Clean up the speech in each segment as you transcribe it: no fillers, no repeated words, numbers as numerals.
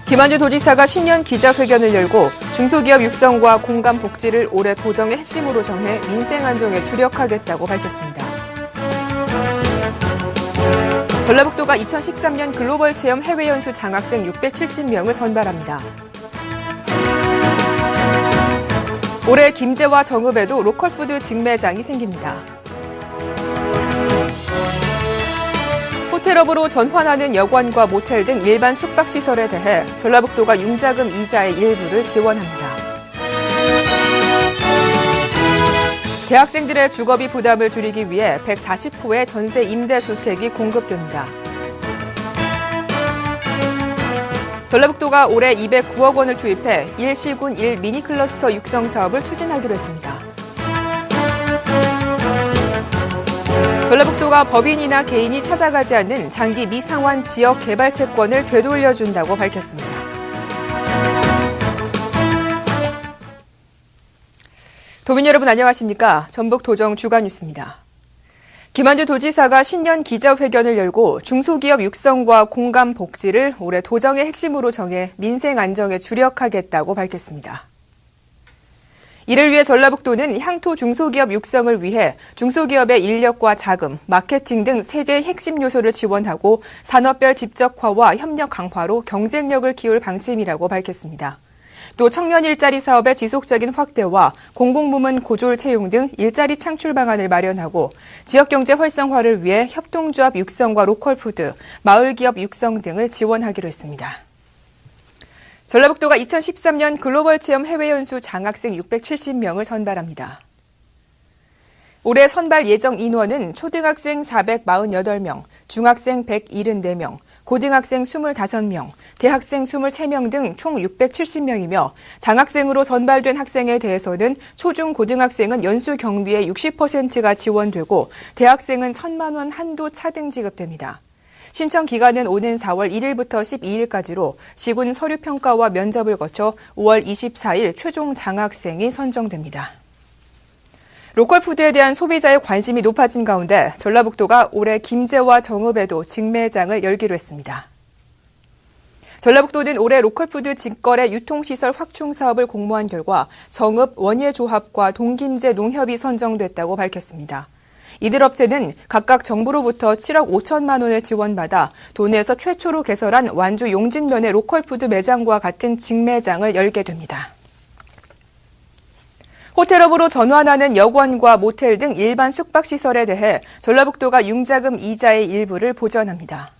김한주 도지사가 신년 기자회견을 열고 중소기업 육성과 공감 복지를 올해 도정의 핵심으로 정해 민생 안정에 주력하겠다고 밝혔습니다. 전라북도가 2013년 글로벌 체험 해외 연수 장학생 670명을 선발합니다. 올해 김제와 정읍에도 로컬푸드 직매장이 생깁니다. 호텔업으로 전환하는 여관과 모텔 등 일반 숙박시설에 대해 전라북도가 융자금 이자의 일부를 지원합니다. 대학생들의 주거비 부담을 줄이기 위해 140호의 전세 임대주택이 공급됩니다. 전라북도가 올해 209억 원을 투입해 1시군 1 미니클러스터 육성 사업을 추진하기로 했습니다. 전라북도가 법인이나 개인이 찾아가지 않는 장기 미상환 지역 개발 채권을 되돌려준다고 밝혔습니다. 도민 여러분 안녕하십니까? 전북 도정 주간 뉴스입니다. 김한주 도지사가 신년 기자회견을 열고 중소기업 육성과 공감 복지를 올해 도정의 핵심으로 정해 민생 안정에 주력하겠다고 밝혔습니다. 이를 위해 전라북도는 향토 중소기업 육성을 위해 중소기업의 인력과 자금, 마케팅 등 세대 핵심 요소를 지원하고 산업별 집적화와 협력 강화로 경쟁력을 키울 방침이라고 밝혔습니다. 또 청년 일자리 사업의 지속적인 확대와 공공부문 고졸 채용 등 일자리 창출 방안을 마련하고 지역경제 활성화를 위해 협동조합 육성과 로컬푸드, 마을기업 육성 등을 지원하기로 했습니다. 전라북도가 2013년 글로벌 체험 해외 연수 장학생 670명을 선발합니다. 올해 선발 예정 인원은 초등학생 448명, 중학생 174명, 고등학생 25명, 대학생 23명 등 총 670명이며 장학생으로 선발된 학생에 대해서는 초중 고등학생은 연수 경비의 60%가 지원되고 대학생은 1,000만 원 한도 차등 지급됩니다. 신청 기간은 오는 4월 1일부터 12일까지로 시군 서류평가와 면접을 거쳐 5월 24일 최종 장학생이 선정됩니다. 로컬푸드에 대한 소비자의 관심이 높아진 가운데 전라북도가 올해 김제와 정읍에도 직매장을 열기로 했습니다. 전라북도는 올해 로컬푸드 직거래 유통시설 확충 사업을 공모한 결과 정읍 원예조합과 동김제 농협이 선정됐다고 밝혔습니다. 이들 업체는 각각 정부로부터 7억 5천만 원을 지원받아 도내에서 최초로 개설한 완주 용진면의 로컬푸드 매장과 같은 직매장을 열게 됩니다. 호텔업으로 전환하는 여관과 모텔 등 일반 숙박시설에 대해 전라북도가 융자금 이자의 일부를 보전합니다.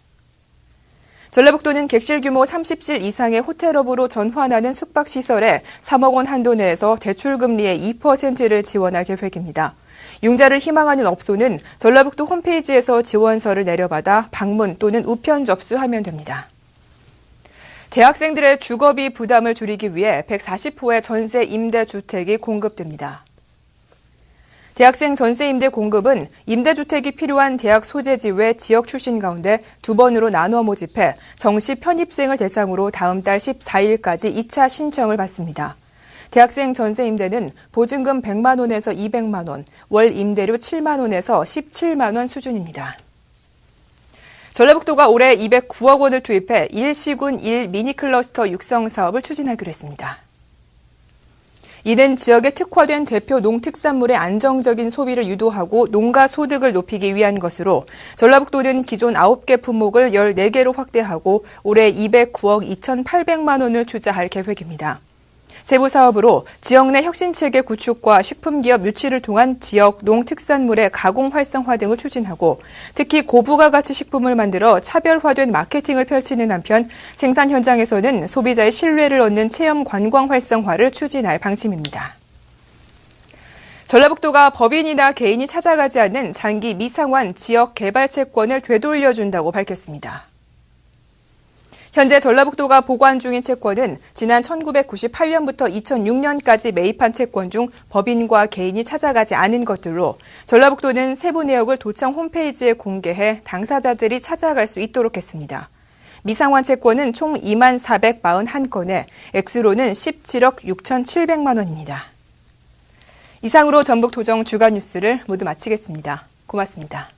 전라북도는 객실 규모 30실 이상의 호텔업으로 전환하는 숙박시설에 3억 원 한도 내에서 대출금리의 2%를 지원할 계획입니다. 융자를 희망하는 업소는 전라북도 홈페이지에서 지원서를 내려받아 방문 또는 우편 접수하면 됩니다. 대학생들의 주거비 부담을 줄이기 위해 140호의 전세 임대주택이 공급됩니다. 대학생 전세 임대 공급은 임대주택이 필요한 대학 소재지 외 지역 출신 가운데 2번으로 나눠 모집해 정시 편입생을 대상으로 다음 달 14일까지 2차 신청을 받습니다. 대학생 전세 임대는 보증금 100만 원에서 200만 원, 월 임대료 7만 원에서 17만 원 수준입니다. 전라북도가 올해 209억 원을 투입해 1시군 1 미니클러스터 육성 사업을 추진하기로 했습니다. 이는 지역에 특화된 대표 농특산물의 안정적인 소비를 유도하고 농가 소득을 높이기 위한 것으로 전라북도는 기존 9개 품목을 14개로 확대하고 올해 209억 2,800만 원을 투자할 계획입니다. 세부 사업으로 지역 내 혁신체계 구축과 식품기업 유치를 통한 지역 농특산물의 가공 활성화 등을 추진하고 특히 고부가 가치 식품을 만들어 차별화된 마케팅을 펼치는 한편 생산 현장에서는 소비자의 신뢰를 얻는 체험 관광 활성화를 추진할 방침입니다. 전라북도가 법인이나 개인이 찾아가지 않는 장기 미상환 지역 개발 채권을 되돌려준다고 밝혔습니다. 현재 전라북도가 보관 중인 채권은 지난 1998년부터 2006년까지 매입한 채권 중 법인과 개인이 찾아가지 않은 것들로 전라북도는 세부 내역을 도청 홈페이지에 공개해 당사자들이 찾아갈 수 있도록 했습니다. 미상환 채권은 총 2만 441건에 액수로는 17억 6,700만 원입니다. 이상으로 전북 도정 주간 뉴스를 모두 마치겠습니다. 고맙습니다.